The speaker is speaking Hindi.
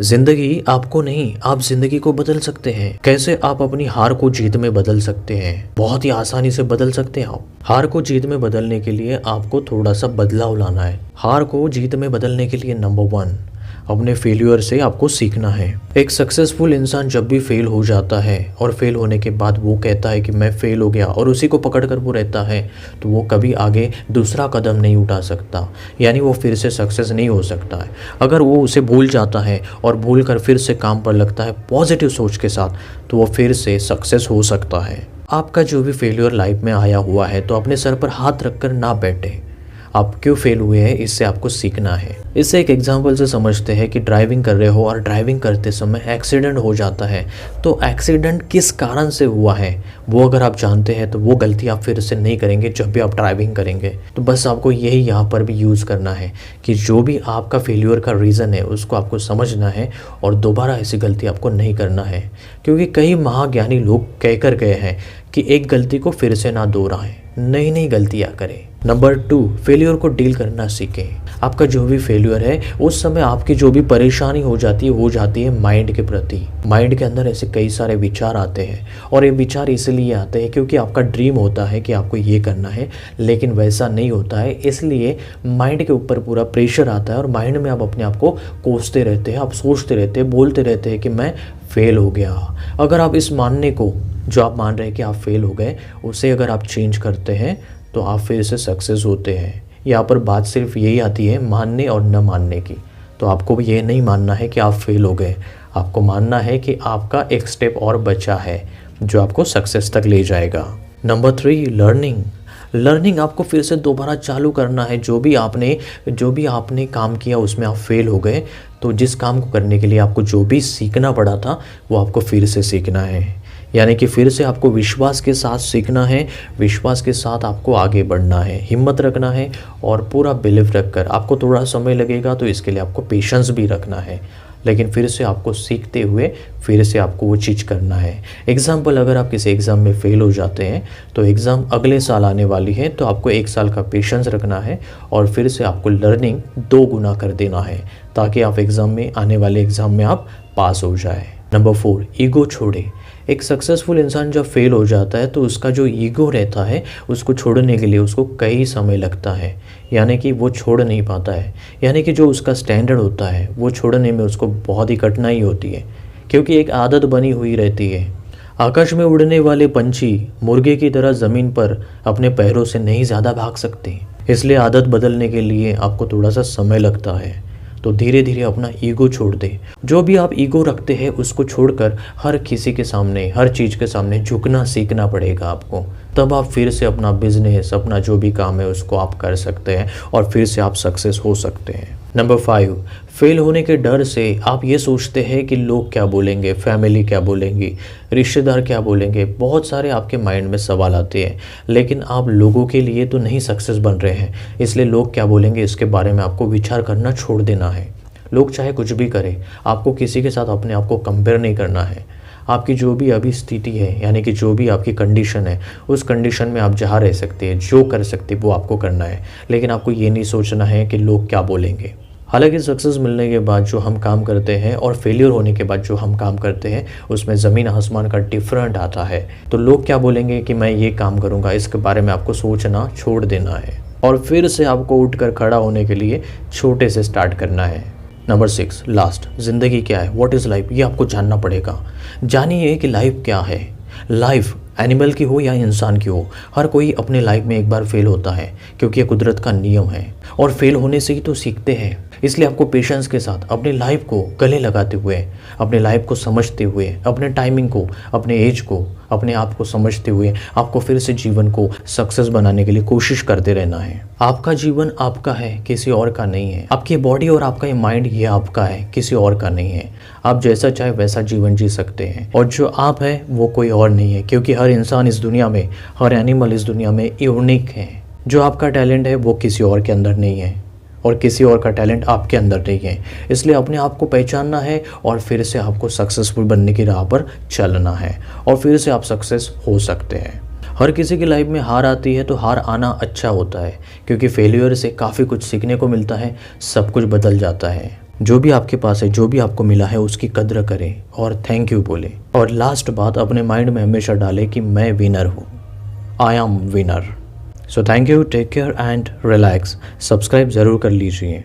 जिंदगी आपको नहीं, आप जिंदगी को बदल सकते हैं। कैसे आप अपनी हार को जीत में बदल सकते हैं? बहुत ही आसानी से बदल सकते हैं आप। हार को जीत में बदलने के लिए आपको थोड़ा सा बदलाव लाना है। हार को जीत में बदलने के लिए नंबर 1, अपने फेल्यूर से आपको सीखना है। एक सक्सेसफुल इंसान जब भी फेल हो जाता है और फेल होने के बाद वो कहता है कि मैं फेल हो गया और उसी को पकड़ कर वो रहता है, तो वो कभी आगे दूसरा कदम नहीं उठा सकता, यानी वो फिर से सक्सेस नहीं हो सकता है। अगर वो उसे भूल जाता है और भूल कर फिर से काम पर लगता है पॉजिटिव सोच के साथ, तो वो फिर से सक्सेस हो सकता है। आपका जो भी फेल्यूर लाइफ में आया हुआ है, तो अपने सर पर हाथ रखकर ना बैठे। आप क्यों फेल हुए हैं, इससे आपको सीखना है। इससे एक एग्जांपल से समझते हैं कि ड्राइविंग कर रहे हो और ड्राइविंग करते समय एक्सीडेंट हो जाता है, तो एक्सीडेंट किस कारण से हुआ है वो अगर आप जानते हैं, तो वो गलती आप फिर से नहीं करेंगे जब भी आप ड्राइविंग करेंगे। तो बस आपको यही यहाँ पर भी यूज़ करना है कि जो भी आपका फेल्यूर का रीज़न है उसको आपको समझना है और दोबारा ऐसी गलती आपको नहीं करना है। क्योंकि कई महाज्ञानी लोग कह कर गए हैं कि एक गलती को फिर से ना दोहराएं, नई नई गलतियाँ करें। नंबर 2, फेल्यूर को डील करना सीखें। आपका जो भी फेल्यूर है, उस समय आपकी जो भी परेशानी हो जाती है माइंड के प्रति। माइंड के अंदर ऐसे कई सारे विचार आते हैं और ये विचार इसलिए आते हैं क्योंकि आपका ड्रीम होता है कि आपको ये करना है, लेकिन वैसा नहीं होता है। इसलिए माइंड के ऊपर पूरा प्रेशर आता है और माइंड में आप अपने आप को कोसते रहते हैं, आप सोचते रहते हैं, बोलते रहते हैं कि मैं फेल हो गया। अगर आप इस मानने को, जो आप मान रहे हैं कि आप फेल हो गए, उसे अगर आप चेंज करते हैं तो आप फिर से सक्सेस होते हैं। यहाँ पर बात सिर्फ यही आती है मानने और न मानने की। तो आपको भी ये नहीं मानना है कि आप फेल हो गए, आपको मानना है कि आपका एक स्टेप और बचा है जो आपको सक्सेस तक ले जाएगा। नंबर 3, लर्निंग आपको फिर से दोबारा चालू करना है। जो भी आपने काम किया उसमें आप फेल हो गए, तो जिस काम को करने के लिए आपको जो भी सीखना पड़ा था वो आपको फिर से सीखना है। यानी कि फिर से आपको विश्वास के साथ सीखना है, विश्वास के साथ आपको आगे बढ़ना है, हिम्मत रखना है और पूरा बिलीव रखकर। आपको थोड़ा समय लगेगा तो इसके लिए आपको पेशेंस भी रखना है, लेकिन फिर से आपको सीखते हुए फिर से आपको वो चीज़ करना है। एग्जाम्पल, अगर आप किसी एग्ज़ाम में फ़ेल हो जाते हैं तो एग्ज़ाम अगले साल आने वाली है, तो आपको 1 साल का पेशेंस रखना है और फिर से आपको लर्निंग 2 गुना कर देना है, ताकि आप एग्ज़ाम में, आने वाले एग्ज़ाम में आप पास हो जाए। नंबर 4, ईगो छोड़े। एक सक्सेसफुल इंसान जब फेल हो जाता है तो उसका जो ईगो रहता है उसको छोड़ने के लिए उसको कई समय लगता है, यानी कि वो छोड़ नहीं पाता है। यानी कि जो उसका स्टैंडर्ड होता है वो छोड़ने में उसको बहुत ही कठिनाई होती है, क्योंकि एक आदत बनी हुई रहती है। आकाश में उड़ने वाले पंछी मुर्गे की तरह ज़मीन पर अपने पैरों से नहीं ज़्यादा भाग सकते, इसलिए आदत बदलने के लिए आपको थोड़ा सा समय लगता है। तो धीरे धीरे अपना ईगो छोड़ दे। जो भी आप ईगो रखते हैं उसको छोड़कर हर किसी के सामने, हर चीज़ के सामने झुकना सीखना पड़ेगा आपको। तब आप फिर से अपना बिजनेस, अपना जो भी काम है उसको आप कर सकते हैं और फिर से आप सक्सेस हो सकते हैं। नंबर 5, फेल होने के डर से आप ये सोचते हैं कि लोग क्या बोलेंगे, फैमिली क्या बोलेंगी, रिश्तेदार क्या बोलेंगे। बहुत सारे आपके माइंड में सवाल आते हैं, लेकिन आप लोगों के लिए तो नहीं सक्सेस बन रहे हैं, इसलिए लोग क्या बोलेंगे इसके बारे में आपको विचार करना छोड़ देना है। लोग चाहे कुछ भी करें, आपको किसी के साथ अपने आप को कंपेयर नहीं करना है। आपकी जो भी अभी स्थिति है, यानी कि जो भी आपकी कंडीशन है, उस कंडीशन में आप जहाँ रह सकते हैं, जो कर सकते हैं वो आपको करना है, लेकिन आपको ये नहीं सोचना है कि लोग क्या बोलेंगे। हालांकि सक्सेस मिलने के बाद जो हम काम करते हैं और फेलियर होने के बाद जो हम काम करते हैं उसमें ज़मीन आसमान का डिफरेंट आता है। तो लोग क्या बोलेंगे कि मैं ये काम करूँगा, इसके बारे में आपको सोचना छोड़ देना है और फिर से आपको उठकर खड़ा होने के लिए छोटे से स्टार्ट करना है। नंबर 6, लास्ट, ज़िंदगी क्या है, व्हाट इज़ लाइफ, ये आपको जानना पड़ेगा। जानिए कि लाइफ क्या है। लाइफ एनिमल की हो या इंसान की हो, हर कोई अपने लाइफ में एक बार फेल होता है, क्योंकि ये कुदरत का नियम है और फेल होने से ही तो सीखते हैं। इसलिए आपको पेशेंस के साथ अपनी लाइफ को गले लगाते हुए, अपने लाइफ को समझते हुए, अपने टाइमिंग को, अपने एज को, अपने आप को समझते हुए आपको फिर से जीवन को सक्सेस बनाने के लिए कोशिश करते रहना है। आपका जीवन आपका है, किसी और का नहीं है। आपकी बॉडी और आपका ये माइंड, ये आपका है, किसी और का नहीं है। आप जैसा चाहे वैसा जीवन जी सकते हैं और जो आप हैं वो कोई और नहीं है, क्योंकि हर इंसान इस दुनिया में, हर एनिमल इस दुनिया में यूनिक है। जो आपका टैलेंट है वो किसी और के अंदर नहीं है और किसी और का टैलेंट आपके अंदर नहीं है। इसलिए अपने आप को पहचानना है और फिर से आपको सक्सेसफुल बनने की राह पर चलना है और फिर से आप सक्सेस हो सकते हैं। हर किसी की लाइफ में हार आती है, तो हार आना अच्छा होता है, क्योंकि फेलियर से काफ़ी कुछ सीखने को मिलता है, सब कुछ बदल जाता है। जो भी आपके पास है, जो भी आपको मिला है, उसकी कद्र करें और थैंक यू बोलें। और लास्ट बात अपने माइंड में हमेशा डालें कि मैं विनर हूँ, I am winner. So thank you, take care and relax. Subscribe ज़रूर कर लीजिए।